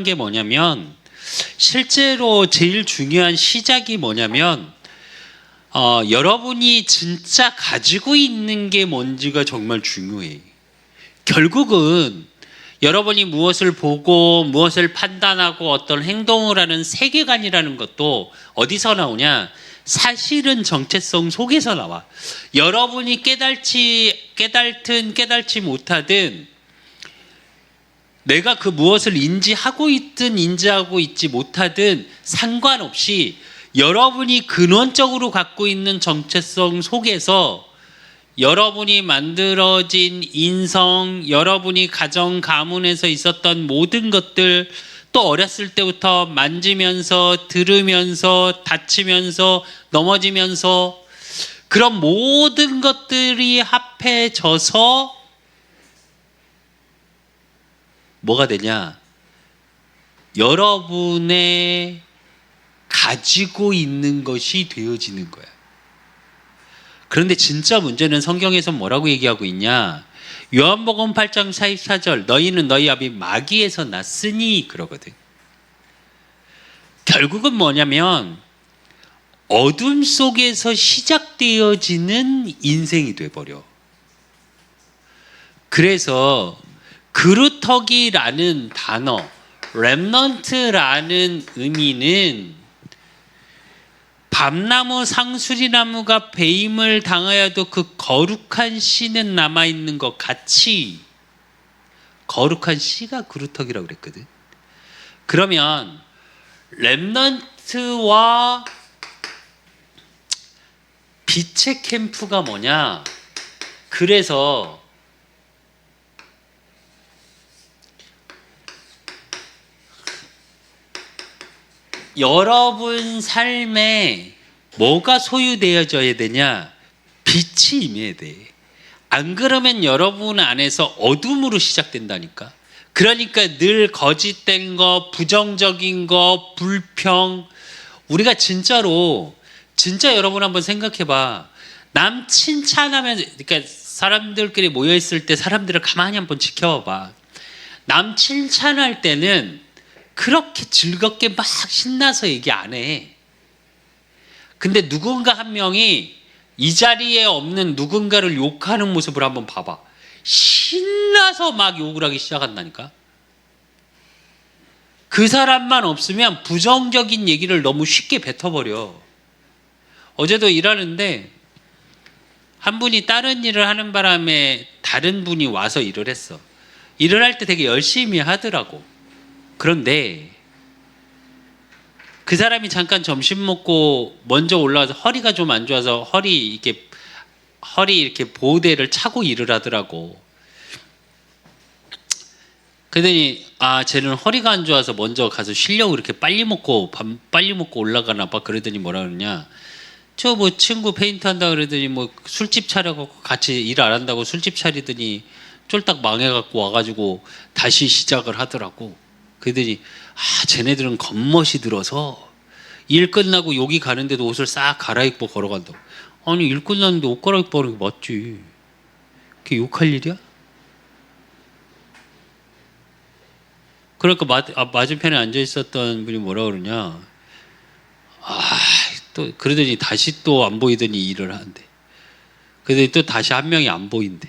게 뭐냐면 실제로 제일 중요한 시작이 뭐냐면 여러분이 진짜 가지고 있는 게 뭔지가 정말 중요해. 결국은 여러분이 무엇을 보고 무엇을 판단하고 어떤 행동을 하는 세계관이라는 것도 어디서 나오냐? 사실은 정체성 속에서 나와. 여러분이 깨달든 깨달지 못하든 내가 그 무엇을 인지하고 있든 인지하고 있지 못하든 상관없이 여러분이 근원적으로 갖고 있는 정체성 속에서 여러분이 만들어진 인성, 여러분이 가정 가문에서 있었던 모든 것들, 또 어렸을 때부터 만지면서 들으면서 다치면서 넘어지면서 그런 모든 것들이 합해져서 뭐가 되냐? 여러분의 가지고 있는 것이 되어지는 거야. 그런데 진짜 문제는 성경에서 뭐라고 얘기하고 있냐? 요한복음 8장 44절 너희는 너희 아비 마귀에서 났으니 그러거든. 결국은 뭐냐면 어둠 속에서 시작되어지는 인생이 돼버려. 그래서 그루터기라는 단어, 렘넌트라는 의미는 밤나무 상수리나무가 배임을 당하여도 그 거룩한 씨는 남아있는 것 같이 거룩한 씨가 그루터기라고 그랬거든. 그러면 렘넌트와 빛의 캠프가 뭐냐? 그래서 여러분 삶에 뭐가 소유되어져야 되냐? 빛이 임해야 돼. 안 그러면 여러분 안에서 어둠으로 시작된다니까. 그러니까 늘 거짓된 거, 부정적인 거, 불평. 우리가 진짜 여러분 한번 생각해봐. 남 칭찬하면, 그러니까 사람들끼리 모여있을 때 사람들을 가만히 한번 지켜봐. 남 칭찬할 때는 그렇게 즐겁게 막 신나서 얘기 안 해. 근데 누군가 한 명이 이 자리에 없는 누군가를 욕하는 모습을 한번 봐봐. 신나서 막 욕을 하기 시작한다니까. 그 사람만 없으면 부정적인 얘기를 너무 쉽게 뱉어버려. 어제도 일하는데 한 분이 다른 일을 하는 바람에 다른 분이 와서 일을 했어. 일을 할 때 되게 열심히 하더라고. 그런데 그 사람이 잠깐 점심 먹고 먼저 올라와서 허리가 좀 안 좋아서 허리 이렇게 보호대를 차고 일을 하더라고. 그러더니 쟤는 허리가 안 좋아서 먼저 가서 쉬려고 이렇게 빨리 먹고 올라가나 봐. 그러더니 뭐라 그러냐? 저 뭐 친구 페인트 한다 그러더니 뭐 술집 차려갖고 같이 일 안 한다고 술집 차리더니 쫄딱 망해갖고 와가지고 다시 시작을 하더라고. 그러더니 쟤네들은 겉멋이 들어서 일 끝나고 여기 가는데도 옷을 싹 갈아입고 걸어간다고. 아니 일 끝났는데 옷 갈아입고 하는 게 맞지. 그게 욕할 일이야? 그러니까 맞은편에 앉아있었던 분이 뭐라 그러냐. 또 그러더니 다시 또 안 보이더니 일을 한대. 그러더니 또 다시 한 명이 안 보인대.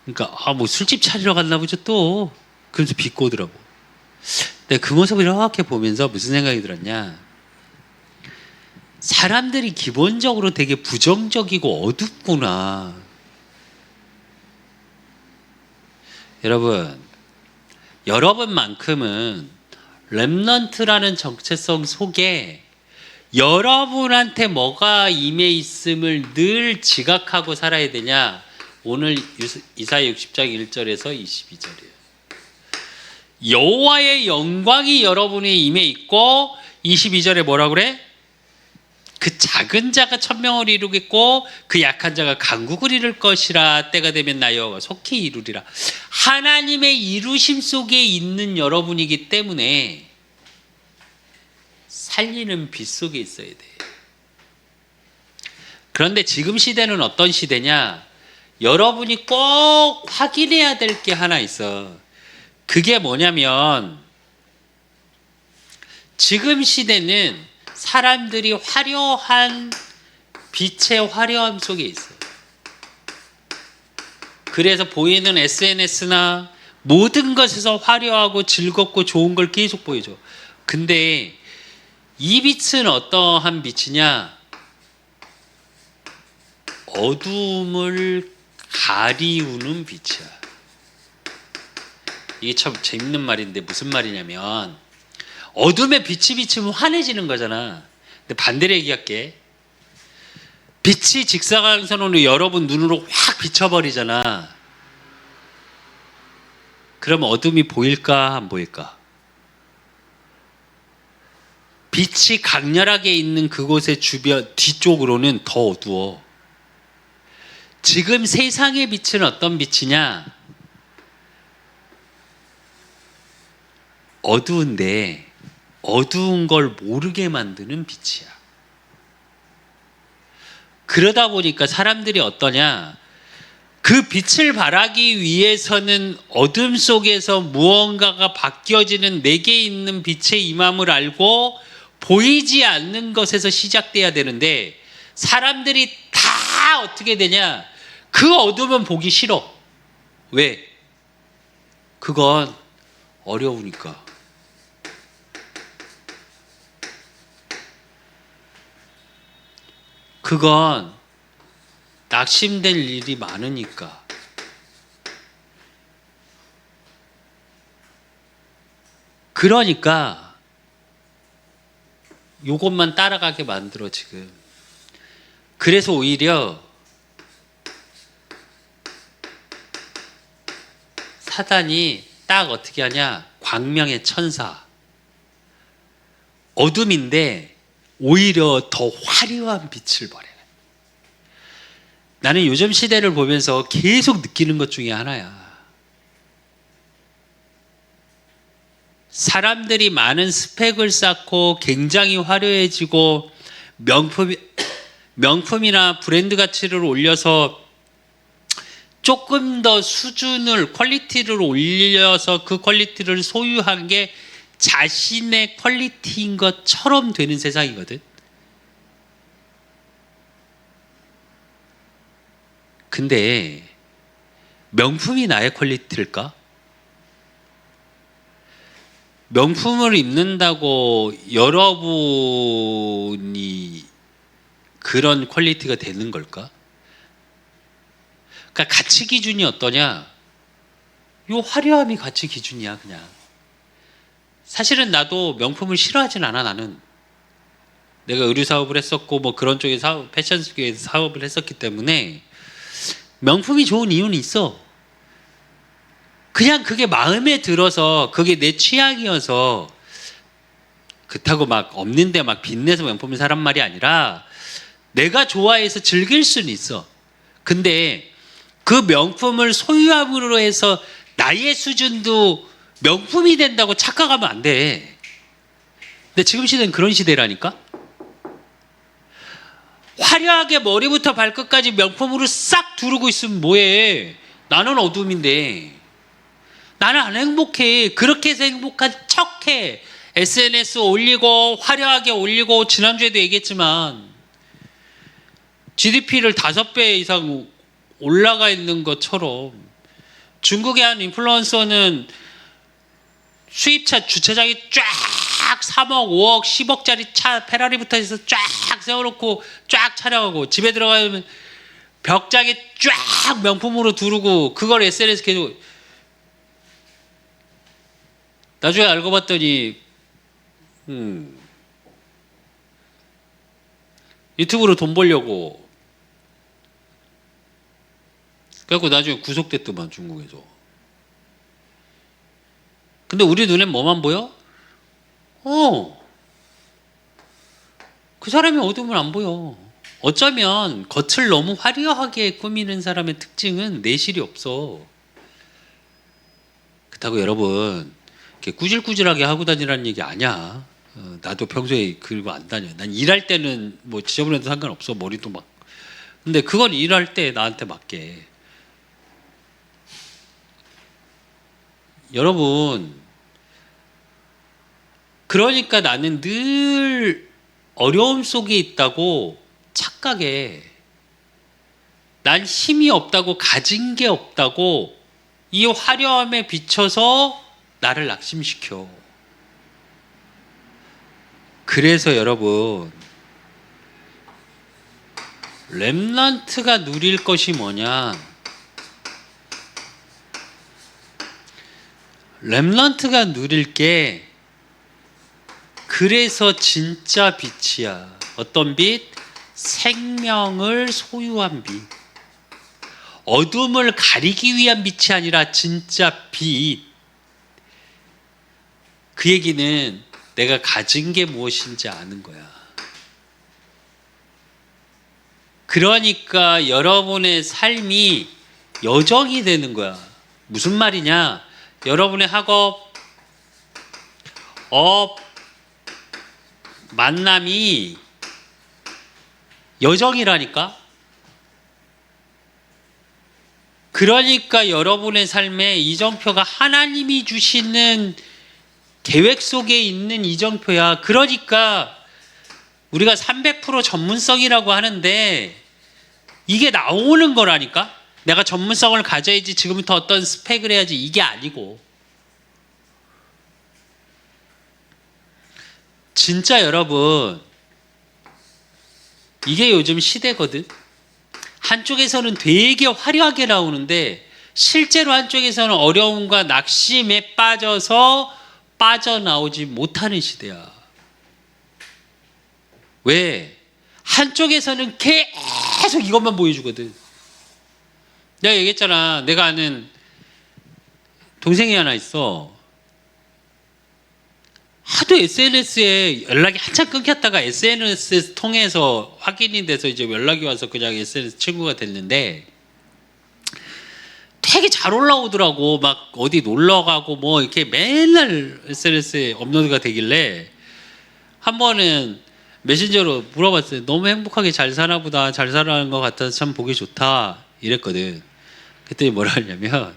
그러니까 뭐 술집 차리러 갔나 보죠 또. 그래서 비꼬더라고. 내가 그 모습을 이렇게 보면서 무슨 생각이 들었냐? 사람들이 기본적으로 되게 부정적이고 어둡구나. 여러분만큼은 렘넌트라는 정체성 속에 여러분한테 뭐가 임해 있음을 늘 지각하고 살아야 되냐? 오늘 이사야 60장 1절에서 22절이에요. 여호와의 영광이 여러분에 임해 있고 22절에 뭐라 그래? 그 작은 자가 천명을 이루겠고 그 약한 자가 강국을 이룰 것이라. 때가 되면 나 여호와가 속히 이루리라. 하나님의 이루심 속에 있는 여러분이기 때문에 살리는 빛 속에 있어야 돼. 그런데 지금 시대는 어떤 시대냐? 여러분이 꼭 확인해야 될 게 하나 있어. 그게 뭐냐면 지금 시대는 사람들이 화려한 빛의 화려함 속에 있어요. 그래서 보이는 SNS나 모든 것에서 화려하고 즐겁고 좋은 걸 계속 보여줘. 근데 이 빛은 어떠한 빛이냐? 어둠을 가리우는 빛이야. 이게 참 재밌는 말인데 무슨 말이냐면 어둠에 빛이 비치면 환해지는 거잖아. 근데 반대로 얘기할게. 빛이 직사광선으로 여러분 눈으로 확 비춰버리잖아. 그럼 어둠이 보일까 안 보일까? 빛이 강렬하게 있는 그곳의 주변 뒤쪽으로는 더 어두워. 지금 세상의 빛은 어떤 빛이냐? 어두운데 어두운 걸 모르게 만드는 빛이야. 그러다 보니까 사람들이 어떠냐? 그 빛을 발하기 위해서는 어둠 속에서 무언가가 바뀌어지는 내게 있는 빛의 임함을 알고 보이지 않는 것에서 시작돼야 되는데 사람들이 다 어떻게 되냐? 그 어둠은 보기 싫어. 왜? 그건 어려우니까. 그건 낙심될 일이 많으니까. 그러니까 요것만 따라가게 만들어 지금. 그래서 오히려 사단이 딱 어떻게 하냐? 광명의 천사. 어둠인데 오히려 더 화려한 빛을 발해. 나는 요즘 시대를 보면서 계속 느끼는 것 중에 하나야. 사람들이 많은 스펙을 쌓고 굉장히 화려해지고 명품이나 브랜드 가치를 올려서 조금 더 수준을, 퀄리티를 올려서 그 퀄리티를 소유한 게 자신의 퀄리티인 것처럼 되는 세상이거든. 근데 명품이 나의 퀄리티일까? 명품을 입는다고 여러분이 그런 퀄리티가 되는 걸까? 그러니까 가치 기준이 어떠냐? 요 화려함이 가치 기준이야, 그냥. 사실은 나도 명품을 싫어하진 않아, 나는. 내가 의류 사업을 했었고 뭐 그런 쪽에 패션 쪽에 사업을 했었기 때문에 명품이 좋은 이유는 있어. 그냥 그게 마음에 들어서 그게 내 취향이어서 그렇다고 막 없는데 막 빛내서 명품을 사란 말이 아니라 내가 좋아해서 즐길 수는 있어. 근데 그 명품을 소유함으로 해서 나의 수준도 명품이 된다고 착각하면 안 돼. 근데 지금 시대는 그런 시대라니까. 화려하게 머리부터 발끝까지 명품으로 싹 두르고 있으면 뭐해. 나는 어둠인데. 나는 안 행복해. 그렇게 해서 행복한 척해. SNS 올리고 화려하게 올리고 지난주에도 얘기했지만 GDP를 5배 이상 올라가 있는 것처럼 중국의 한 인플루언서는 수입차 주차장에 쫙 3억, 5억, 10억짜리 차 페라리부터 해서 쫙 세워놓고 쫙 촬영하고 집에 들어가면 벽장에 쫙 명품으로 두르고 그걸 SNS 계속. 나중에 알고 봤더니 유튜브로 돈 벌려고 그래갖고 나중에 구속됐더만 중국에서. 근데 우리 눈엔 뭐만 보여? 그 사람이 어두우면 안 보여. 어쩌면 겉을 너무 화려하게 꾸미는 사람의 특징은 내실이 없어. 그렇다고 여러분 이렇게 꾸질꾸질하게 하고 다니라는 얘기 아니야. 나도 평소에 그러고 안 다녀. 난 일할 때는 뭐 지저분해도 상관없어. 머리도 막. 근데 그건 일할 때 나한테 맞게. 여러분, 그러니까 나는 늘 어려움 속에 있다고 착각해. 난 힘이 없다고, 가진 게 없다고 이 화려함에 비춰서 나를 낙심시켜. 그래서 여러분, 렘넌트가 누릴 것이 뭐냐? 렘넌트가 누릴 게, 그래서 진짜 빛이야. 어떤 빛? 생명을 소유한 빛. 어둠을 가리기 위한 빛이 아니라 진짜 빛. 그 얘기는 내가 가진 게 무엇인지 아는 거야. 그러니까 여러분의 삶이 여정이 되는 거야. 무슨 말이냐? 여러분의 학업, 업, 만남이 여정이라니까? 그러니까 여러분의 삶에 이정표가 하나님이 주시는 계획 속에 있는 이정표야. 그러니까 우리가 300% 전문성이라고 하는데 이게 나오는 거라니까? 내가 전문성을 가져야지, 지금부터 어떤 스펙을 해야지, 이게 아니고. 진짜 여러분, 이게 요즘 시대거든. 한쪽에서는 되게 화려하게 나오는데 실제로 한쪽에서는 어려움과 낙심에 빠져서 빠져나오지 못하는 시대야. 왜? 한쪽에서는 계속 이것만 보여주거든. 내가 얘기했잖아. 내가 아는 동생이 하나 있어. 하도 SNS에 연락이 한참 끊겼다가 SNS 통해서 확인이 돼서 이제 연락이 와서 그냥 SNS 친구가 됐는데, 되게 잘 올라오더라고. 막 어디 놀러 가고 뭐 이렇게 맨날 SNS에 업로드가 되길래 한 번은 메신저로 물어봤어요. 너무 행복하게 잘 사나 보다. 잘 살아가는 것 같아서 참 보기 좋다. 이랬거든. 그랬더니 뭐라 하냐면,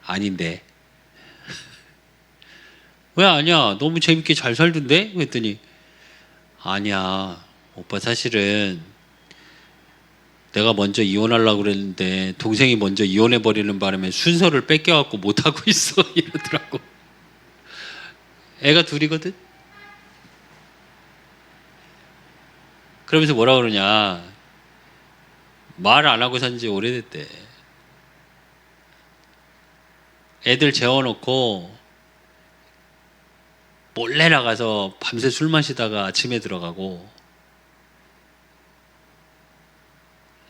아닌데. 왜 아니야? 너무 재밌게 잘 살던데? 그랬더니, 아니야. 오빠 사실은 내가 먼저 이혼하려고 그랬는데 동생이 먼저 이혼해버리는 바람에 순서를 뺏겨갖고 못하고 있어. 이러더라고. 애가 둘이거든? 그러면서 뭐라 그러냐. 말 안 하고 산 지 오래됐대. 애들 재워놓고 몰래 나가서 밤새 술 마시다가 아침에 들어가고.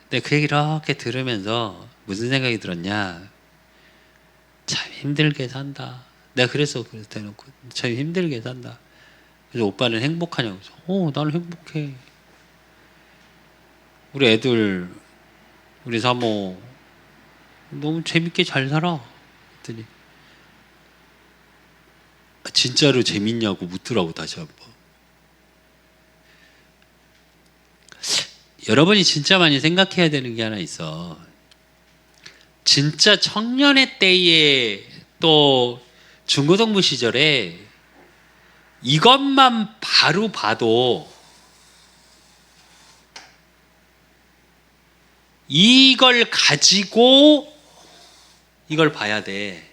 근데 그 얘기를 이렇게 들으면서 무슨 생각이 들었냐. 참 힘들게 산다. 내가 그래서 대놓고 참 힘들게 산다. 그래서 오빠는 행복하냐고. 나는 행복해. 우리 애들, 우리 사모 너무 재밌게 잘 살아. 그랬더니 진짜로 재밌냐고 묻더라고. 다시 한번. 여러분이 진짜 많이 생각해야 되는 게 하나 있어. 진짜 청년의 때에, 또 중고등부 시절에 이것만 바로 봐도, 이걸 가지고 이걸 봐야 돼.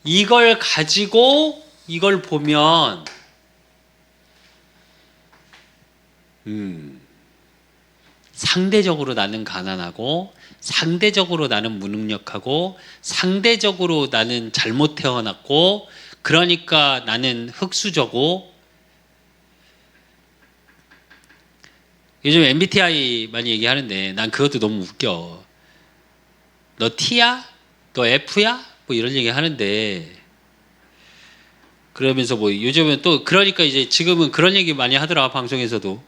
이걸 가지고 이걸 보면 상대적으로 나는 가난하고, 상대적으로 나는 무능력하고, 상대적으로 나는 잘못 태어났고, 그러니까 나는 흙수저고. 요즘 MBTI 많이 얘기하는데 난 그것도 너무 웃겨. 너 T야? 너 F야? 뭐 이런 얘기 하는데, 그러면서 뭐 요즘은 또, 그러니까 이제 지금은 그런 얘기 많이 하더라. 방송에서도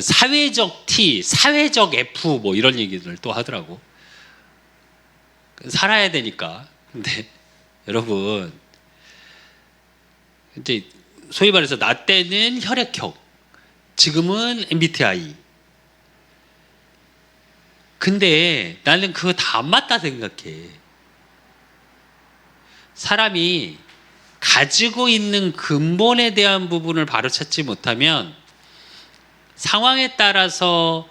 사회적 T, 사회적 F 뭐 이런 얘기들 또 하더라고. 살아야 되니까. 근데 여러분, 이제 소위 말해서 나 때는 혈액형, 지금은 MBTI. 근데 나는 그거 다 안 맞다 생각해. 사람이 가지고 있는 근본에 대한 부분을 바로 찾지 못하면 상황에 따라서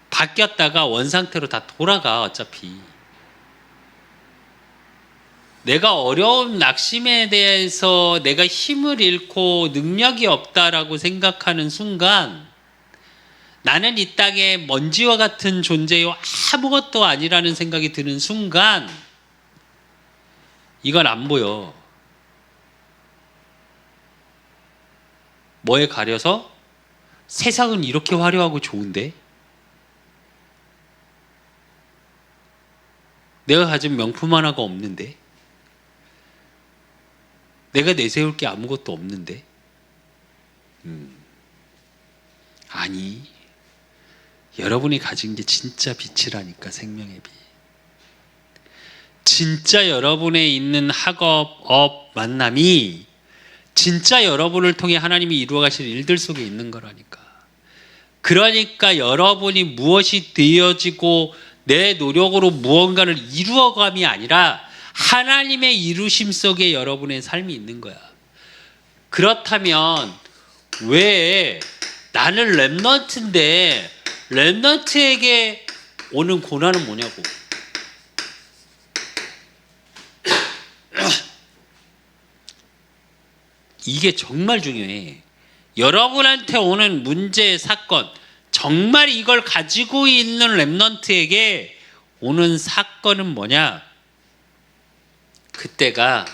바뀌었다가 원상태로 다 돌아가. 어차피 내가 어려운 낙심에 대해서 내가 힘을 잃고 능력이 없다라고 생각하는 순간 나는 이 땅에 먼지와 같은 존재요 아무것도 아니라는 생각이 드는 순간 이건 안 보여. 뭐에 가려서? 세상은 이렇게 화려하고 좋은데? 내가 가진 명품 하나가 없는데? 내가 내세울 게 아무것도 없는데? 아니, 여러분이 가진 게 진짜 빛이라니까. 생명의 빛. 진짜 여러분에 있는 학업, 업, 만남이 진짜 여러분을 통해 하나님이 이루어 가실 일들 속에 있는 거라니까. 그러니까 여러분이 무엇이 되어지고 내 노력으로 무언가를 이루어감이 아니라 하나님의 이루심 속에 여러분의 삶이 있는 거야. 그렇다면 왜 나는 렘넌트인데 렘넌트에게 오는 고난은 뭐냐고. 이게 정말 중요해. 여러분한테 오는 문제, 사건, 정말 이걸 가지고 있는 렘넌트에게 오는 사건은 뭐냐? 그때가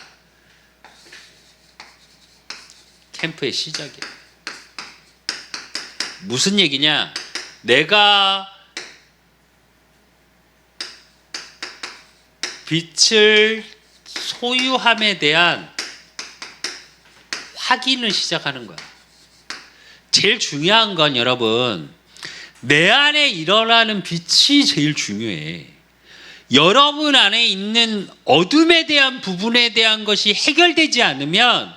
캠프의 시작이야. 무슨 얘기냐? 내가 빛을 소유함에 대한 확인을 시작하는 거야. 제일 중요한 건 여러분, 내 안에 일어나는 빛이 제일 중요해. 여러분 안에 있는 어둠에 대한 부분에 대한 것이 해결되지 않으면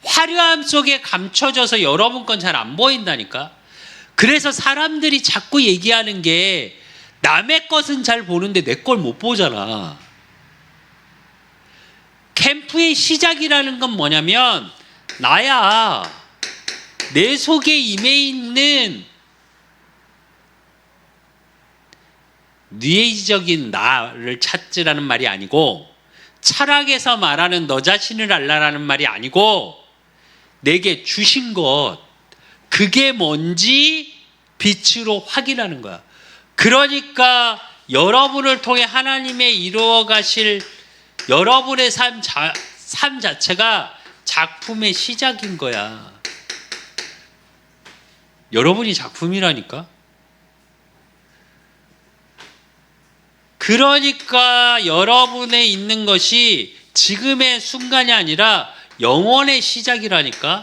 화려함 속에 감춰져서 여러분 건 잘 안 보인다니까. 그래서 사람들이 자꾸 얘기하는 게 남의 것은 잘 보는데 내 걸 못 보잖아. 캠프의 시작이라는 건 뭐냐면 나야. 내 속에 임해 있는 뉘에이적인 나를 찾으라는 말이 아니고, 철학에서 말하는 너 자신을 알라라는 말이 아니고, 내게 주신 것, 그게 뭔지 빛으로 확인하는 거야. 그러니까 여러분을 통해 하나님의 이루어 가실 여러분의 삶 자체가 작품의 시작인 거야. 여러분이 작품이라니까. 그러니까 여러분에 있는 것이 지금의 순간이 아니라 영원의 시작이라니까.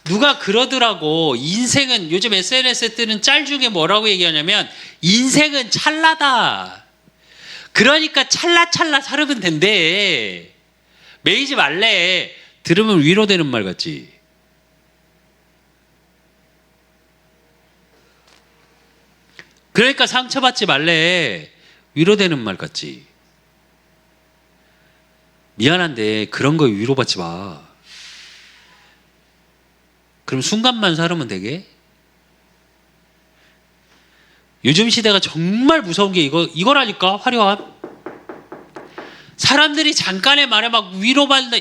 누가 그러더라고. 인생은, 요즘 SNS에 뜨는 짤 중에 뭐라고 얘기하냐면 인생은 찰나다. 그러니까 찰나찰나 살으면 된대. 매이지 말래. 들으면 위로되는 말 같지. 그러니까 상처받지 말래. 위로되는 말 같지. 미안한데 그런 거 위로받지 마. 그럼 순간만 살으면 되게? 요즘 시대가 정말 무서운 게 이거라니까. 화려함. 사람들이 잠깐의 말에 막 위로받는다.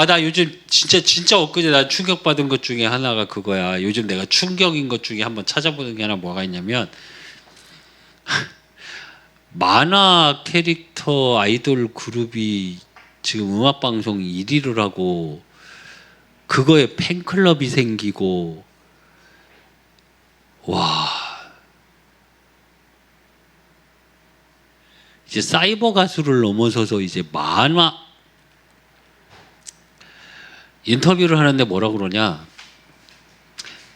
나 요즘 진짜 엊그제 난 충격받은 것 중에 하나가 그거야. 요즘 내가 충격인 것 중에 한번 찾아보는 게 하나 뭐가 있냐면 만화 캐릭터 아이돌 그룹이 지금 음악방송 1위를 하고 그거에 팬클럽이 생기고, 와, 이제 사이버 가수를 넘어서서 이제 만화 인터뷰를 하는데 뭐라 그러냐,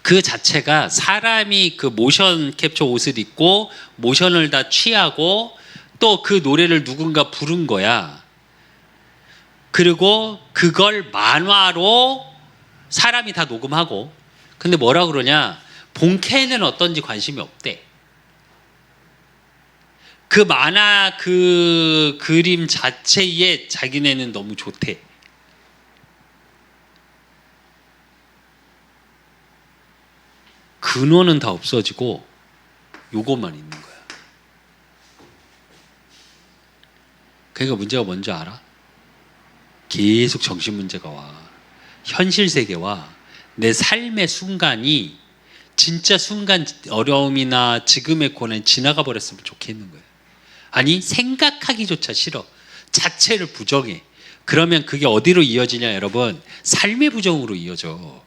그 자체가 사람이 그 모션 캡처 옷을 입고 모션을 다 취하고 또 그 노래를 누군가 부른 거야. 그리고 그걸 만화로 사람이 다 녹음하고. 근데 뭐라 그러냐, 본캐는 어떤지 관심이 없대. 그 만화 그 그림 자체에 자기네는 너무 좋대. 근원은 다 없어지고 요것만 있는 거야. 그러니까 문제가 뭔지 알아? 계속 정신 문제가 와. 현실 세계와 내 삶의 순간이 진짜 순간 어려움이나 지금의 고난이 지나가 버렸으면 좋겠는 거예요. 아니 생각하기조차 싫어. 자체를 부정해. 그러면 그게 어디로 이어지냐 여러분? 삶의 부정으로 이어져.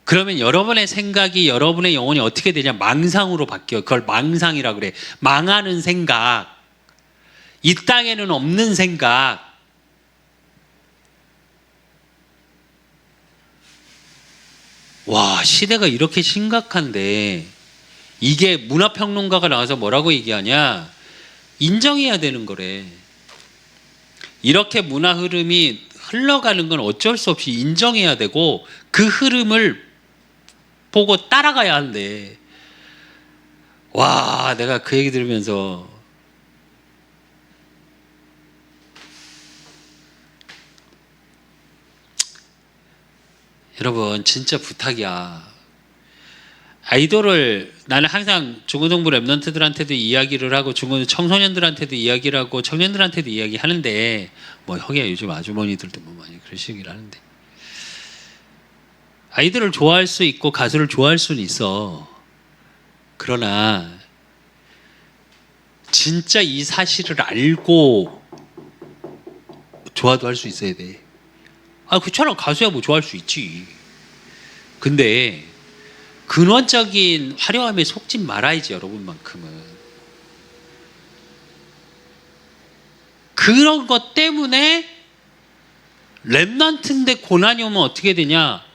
그러면 여러분의 생각이 여러분의 영혼이 어떻게 되냐? 망상으로 바뀌어. 그걸 망상이라 그래. 망하는 생각. 이 땅에는 없는 생각. 와, 시대가 이렇게 심각한데 이게 문화평론가가 나와서 뭐라고 얘기하냐? 인정해야 되는 거래. 이렇게 문화 흐름이 흘러가는 건 어쩔 수 없이 인정해야 되고 그 흐름을 보고 따라가야 한대. 와, 내가 그 얘기 들으면서 여러분 진짜 부탁이야. 아이돌을 나는 항상 중고등부 랩런트들한테도 이야기를 하고 중고 청소년들한테도 이야기를 하고 청년들한테도 이야기하는데 뭐 형이야 요즘 아주머니들도 뭐 많이 그러시긴 하는데 아이들을 좋아할 수 있고 가수를 좋아할 수는 있어. 그러나 진짜 이 사실을 알고 좋아도 할 수 있어야 돼. 아, 그처럼 가수야 뭐 좋아할 수 있지. 근데 근원적인 화려함에 속지 말아야지 여러분만큼은. 그런 것 때문에 랩넌트인데 고난이 오면 어떻게 되냐?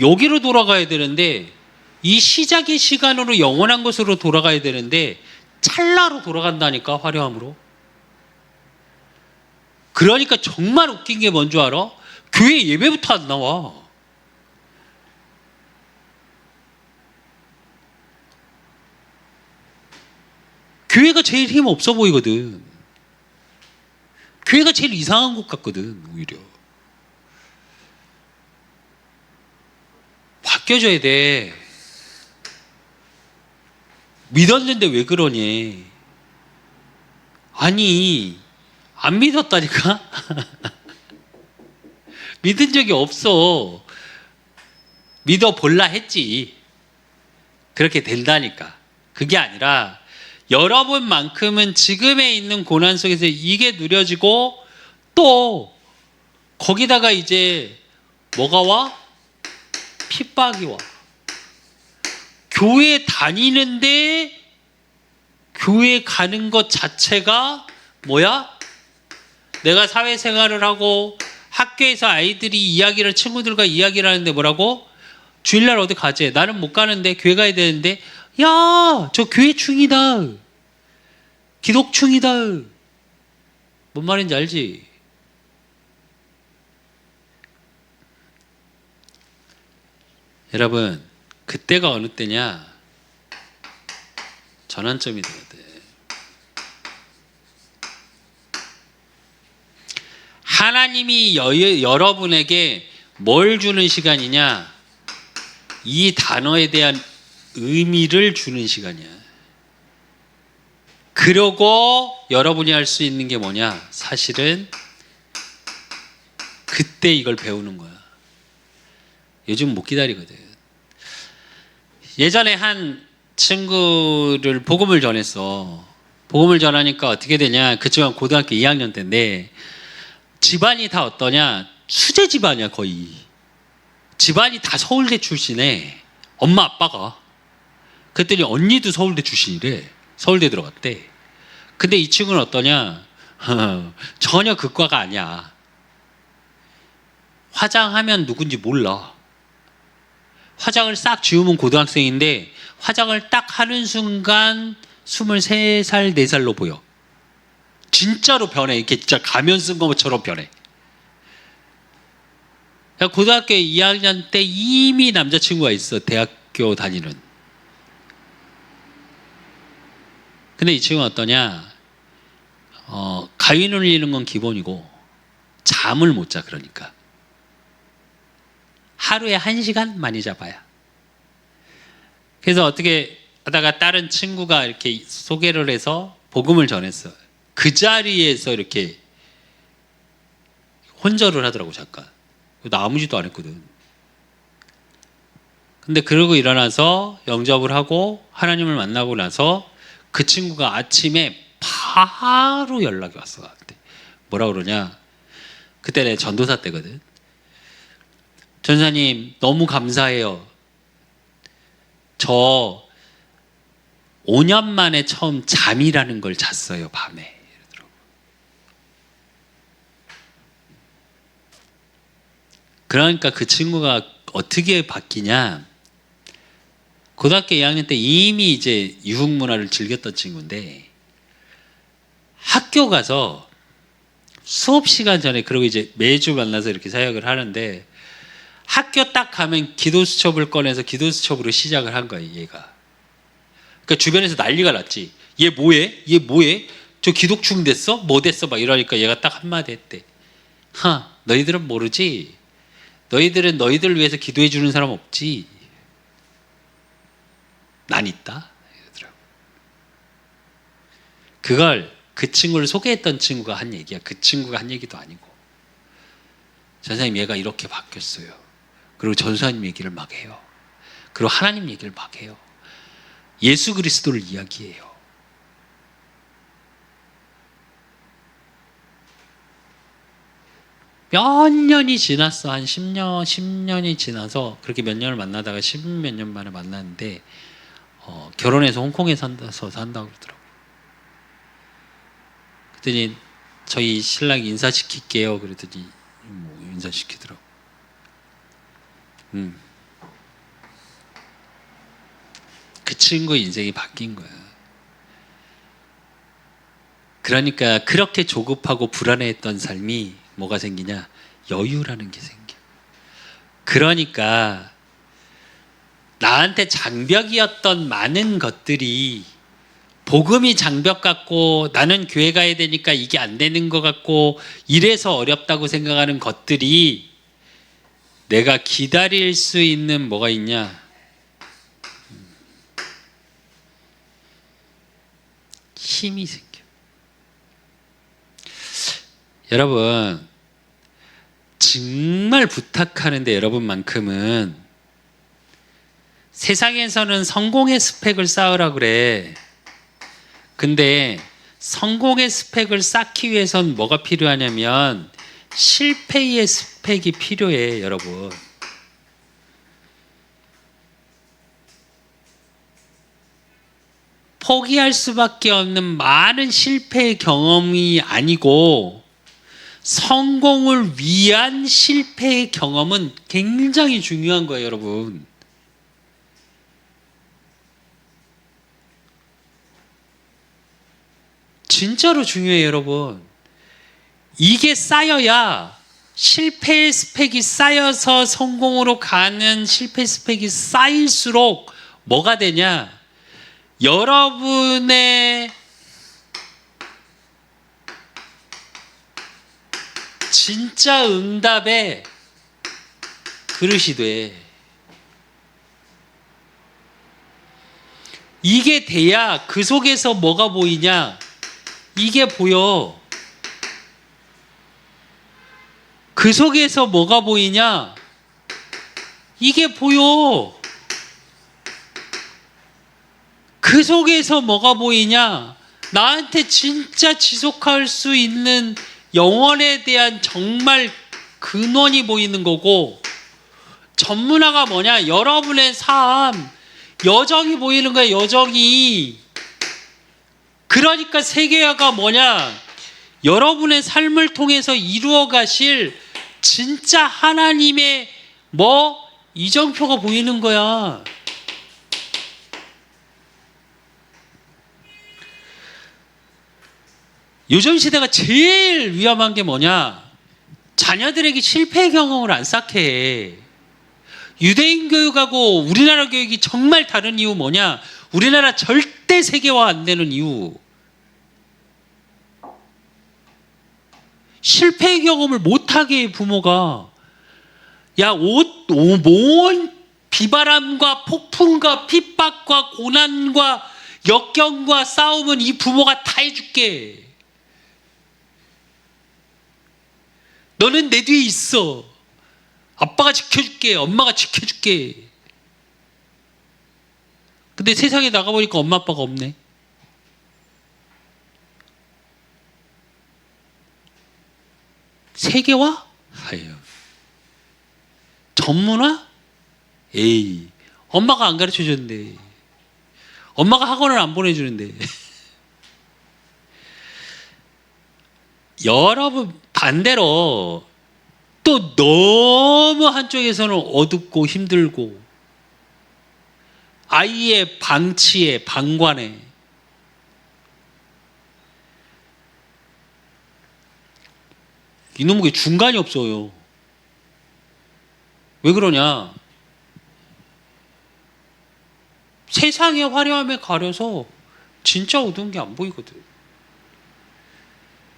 여기로 돌아가야 되는데 이 시작의 시간으로 영원한 곳으로 돌아가야 되는데 찰나로 돌아간다니까 화려함으로. 그러니까 정말 웃긴 게 뭔 줄 알아? 교회 예배부터 안 나와. 교회가 제일 힘 없어 보이거든. 교회가 제일 이상한 곳 같거든 오히려. 바뀌어져야 돼. 믿었는데 왜 그러니? 아니 안 믿었다니까? 믿은 적이 없어. 믿어볼라 했지. 그렇게 된다니까. 그게 아니라 여러분만큼은 지금에 있는 고난 속에서 이게 누려지고 또 거기다가 이제 뭐가 와? 핍박이 와. 교회 다니는데 교회 가는 것 자체가 뭐야? 내가 사회생활을 하고 학교에서 아이들이 이야기를 친구들과 이야기를 하는데 뭐라고? 주일날 어디 가재? 나는 못 가는데 교회 가야 되는데 야, 저 교회충이다. 기독충이다. 뭔 말인지 알지? 여러분, 그때가 어느 때냐? 전환점이 되거든. 하나님이 여러분에게 뭘 주는 시간이냐? 이 단어에 대한 의미를 주는 시간이야. 그러고 여러분이 할 수 있는 게 뭐냐? 사실은 그때 이걸 배우는 거야. 요즘 못 기다리거든. 예전에 한 친구를 복음을 전했어. 복음을 전하니까 어떻게 되냐? 그 친구가 고등학교 2학년 때인데 집안이 다 어떠냐? 수제 집안이야 거의. 집안이 다 서울대 출신에 엄마 아빠가. 그랬더니 언니도 서울대 출신이래. 서울대 들어갔대. 근데 이 친구는 어떠냐? 전혀 그과가 아니야. 화장하면 누군지 몰라. 화장을 싹 지우면 고등학생인데 화장을 딱 하는 순간 23살, 4살로 보여. 진짜로 변해. 이렇게 진짜 가면 쓴 것처럼 변해. 고등학교 2학년 때 이미 남자친구가 있어. 대학교 다니는. 근데 이 친구는 어떠냐? 가위 눌리는 건 기본이고 잠을 못 자. 그러니까 하루에 1시간 많이 잡아야. 그래서 어떻게 하다가 다른 친구가 이렇게 소개를 해서 복음을 전했어요. 그 자리에서 이렇게 혼절을 하더라고. 잠깐. 나 아무 짓도 안 했거든. 근데 그러고 일어나서 영접을 하고 하나님을 만나고 나서 그 친구가 아침에 바로 연락이 왔어. 나한테. 뭐라 그러냐? 그때 내 전도사 때거든. 전사님 너무 감사해요. 저 5년 만에 처음 잠이라는 걸 잤어요. 밤에. 이러더라고. 그러니까 그 친구가 어떻게 바뀌냐? 고등학교 2학년 때 이미 이제 유흥 문화를 즐겼던 친구인데 학교 가서 수업 시간 전에, 그리고 이제 매주 만나서 이렇게 사역을 하는데 학교 딱 가면 기도 수첩을 꺼내서 기도 수첩으로 시작을 한 거야. 얘가. 그러니까 주변에서 난리가 났지. 얘 뭐해? 얘 뭐해? 저 기독충 됐어? 뭐 됐어? 막 이러니까 얘가 딱 한마디 했대. 너희들은 모르지? 너희들은 너희들 위해서 기도해 주는 사람 없지? 난 있다. 이러더라고. 그걸 그 친구를 소개했던 친구가 한 얘기야. 그 친구가 한 얘기도 아니고. 전사님 얘가 이렇게 바뀌었어요. 그리고 전사님 얘기를 막 해요. 그리고 하나님 얘기를 막 해요. 예수 그리스도를 이야기해요. 몇 년이 지났어. 한 10년이 지나서 그렇게 몇 년을 만나다가 10몇 년 만에 만났는데 결혼해서 홍콩에 산다고 그러더라고요. 그랬더니 저희 신랑 인사시킬게요. 그랬더니 뭐 인사시키더라고. 그 친구 인생이 바뀐 거야. 그러니까 그렇게 조급하고 불안해했던 삶이 뭐가 생기냐? 여유라는 게 생겨. 그러니까 나한테 장벽이었던 많은 것들이, 복음이 장벽 같고 나는 교회 가야 되니까 이게 안 되는 것 같고 이래서 어렵다고 생각하는 것들이 내가 기다릴 수 있는 뭐가 있냐? 힘이 생겨. 여러분 정말 부탁하는데 여러분만큼은 세상에서는 성공의 스펙을 쌓으라 그래. 근데 성공의 스펙을 쌓기 위해선 뭐가 필요하냐면 실패의 스펙이 필요해. 여러분 포기할 수밖에 없는 많은 실패의 경험이 아니고 성공을 위한 실패의 경험은 굉장히 중요한 거예요. 여러분 진짜로 중요해요. 여러분 이게 쌓여야, 실패의 스펙이 쌓여서 성공으로 가는 실패 스펙이 쌓일수록 뭐가 되냐? 여러분의 진짜 응답의 그릇이 돼. 이게 돼야 그 속에서 뭐가 보이냐? 이게 보여. 그 속에서 뭐가 보이냐? 이게 보여. 그 속에서 뭐가 보이냐? 나한테 진짜 지속할 수 있는 영혼에 대한 정말 근원이 보이는 거고, 전문화가 뭐냐? 여러분의 삶, 여정이 보이는 거야. 여정이. 그러니까 세계화가 뭐냐? 여러분의 삶을 통해서 이루어 가실 진짜 하나님의 이정표가 보이는 거야. 요즘 시대가 제일 위험한 게 뭐냐? 자녀들에게 실패 경험을 안 쌓게 해. 유대인 교육하고 우리나라 교육이 정말 다른 이유 뭐냐? 우리나라 절대 세계화 안 되는 이유. 실패의 경험을 못하게 해, 부모가. 야, 모은 비바람과 폭풍과 핍박과 고난과 역경과 싸움은 이 부모가 다 해줄게. 너는 내 뒤에 있어. 아빠가 지켜줄게. 엄마가 지켜줄게. 근데 세상에 나가보니까 엄마 아빠가 없네. 세계화? 아유. 전문화? 에이. 엄마가 안 가르쳐 줬는데. 엄마가 학원을 안 보내주는데. 여러분, 반대로 또 너무 한쪽에서는 어둡고 힘들고 아이의 방치에 방관에 이놈의 중간이 없어요. 왜 그러냐? 세상의 화려함에 가려서 진짜 어두운 게 안 보이거든.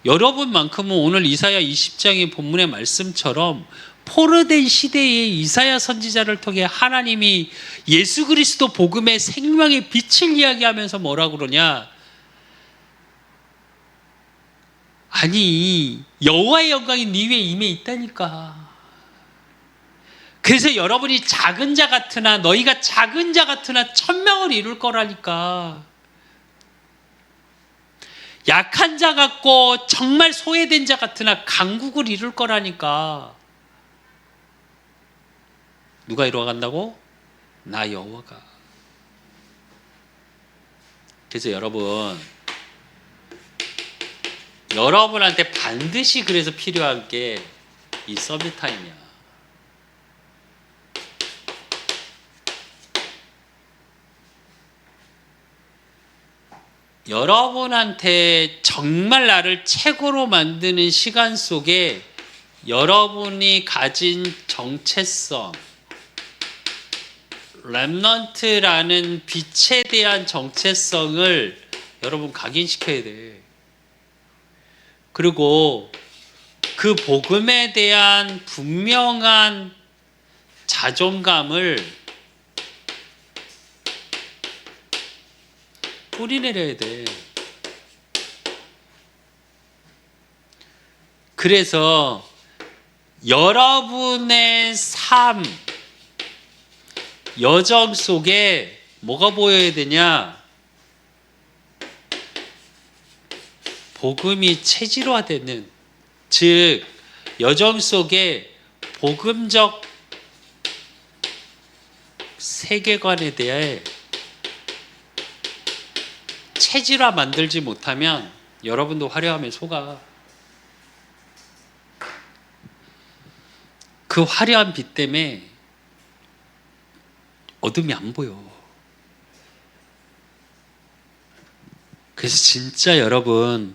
여러분만큼은 오늘 이사야 20장의 본문의 말씀처럼 포로된 시대의 이사야 선지자를 통해 하나님이 예수 그리스도 복음의 생명의 빛을 이야기하면서 뭐라 그러냐? 아니, 여호와의 영광이 네 위에 임해 있다니까. 그래서 여러분이 작은 자 같으나, 너희가 작은 자 같으나 천명을 이룰 거라니까. 약한 자 같고 정말 소외된 자 같으나 강국을 이룰 거라니까. 누가 이루어간다고? 나 여호와가. 그래서 여러분한테 반드시 그래서 필요한 게 이 서밋 타임이야. 여러분한테 정말 나를 최고로 만드는 시간 속에 여러분이 가진 정체성, 렘넌트라는 빛에 대한 정체성을 여러분 각인시켜야 돼. 그리고 그 복음에 대한 분명한 자존감을 뿌리내려야 돼. 그래서 여러분의 삶, 여정 속에 뭐가 보여야 되냐? 복음이 체질화되는, 즉 여정 속에 복음적 세계관에 대해 체질화 만들지 못하면 여러분도 화려함에 속아. 그 화려한 빛 때문에 어둠이 안 보여. 그래서 진짜 여러분,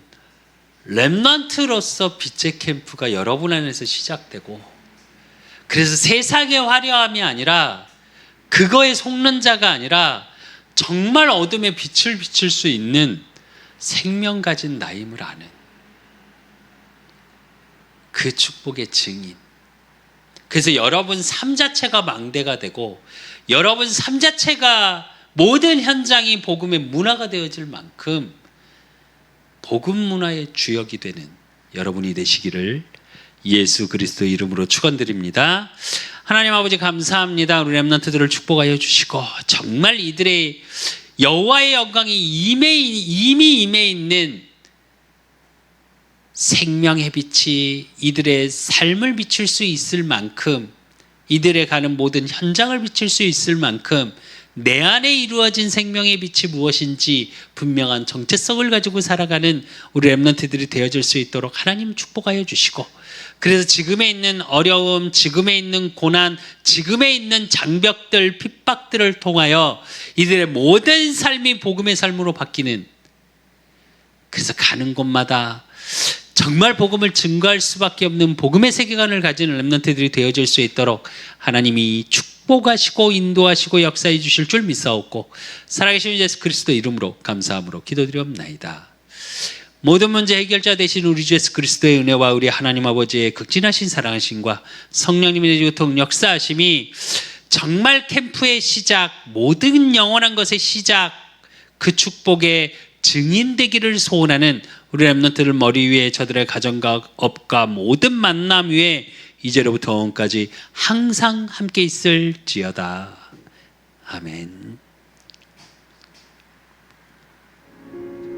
렘넌트로서 빛의 캠프가 여러분 안에서 시작되고, 그래서 세상의 화려함이 아니라, 그거에 속는 자가 아니라 정말 어둠에 빛을 비칠 수 있는 생명 가진 나임을 아는 그 축복의 증인. 그래서 여러분 삶 자체가 망대가 되고, 여러분 삶 자체가 모든 현장이 복음의 문화가 되어질 만큼 복음 문화의 주역이 되는 여러분이 되시기를 예수 그리스도 이름으로 축원드립니다. 하나님 아버지 감사합니다. 우리 렘넌트들을 축복하여 주시고, 정말 이들의 여호와의 영광이 이미 임해 있는 생명의 빛이 이들의 삶을 비칠 수 있을 만큼, 이들의 가는 모든 현장을 비칠 수 있을 만큼 내 안에 이루어진 생명의 빛이 무엇인지 분명한 정체성을 가지고 살아가는 우리 렘넌트들이 되어질 수 있도록 하나님 축복하여 주시고, 그래서 지금에 있는 어려움, 지금에 있는 고난, 지금에 있는 장벽들, 핍박들을 통하여 이들의 모든 삶이 복음의 삶으로 바뀌는, 그래서 가는 곳마다 정말 복음을 증거할 수밖에 없는 복음의 세계관을 가진 렘넌트들이 되어질 수 있도록 하나님이 축복하여 축복하시고 인도하시고 역사해 주실 줄 믿사옵고 살아계신 예수 그리스도 이름으로 감사함으로 기도드리옵나이다. 모든 문제 해결자 되신 우리 주 예수 그리스도의 은혜와 우리 하나님 아버지의 극진하신 사랑하심과 성령님의 교통 역사하심이 정말 캠프의 시작, 모든 영원한 것의 시작, 그 축복의 증인되기를 소원하는 우리 렘넌트들 머리 위에 저들의 가정과 업과 모든 만남 위에 이제로부터 영원까지 항상 함께 있을지어다. 아멘.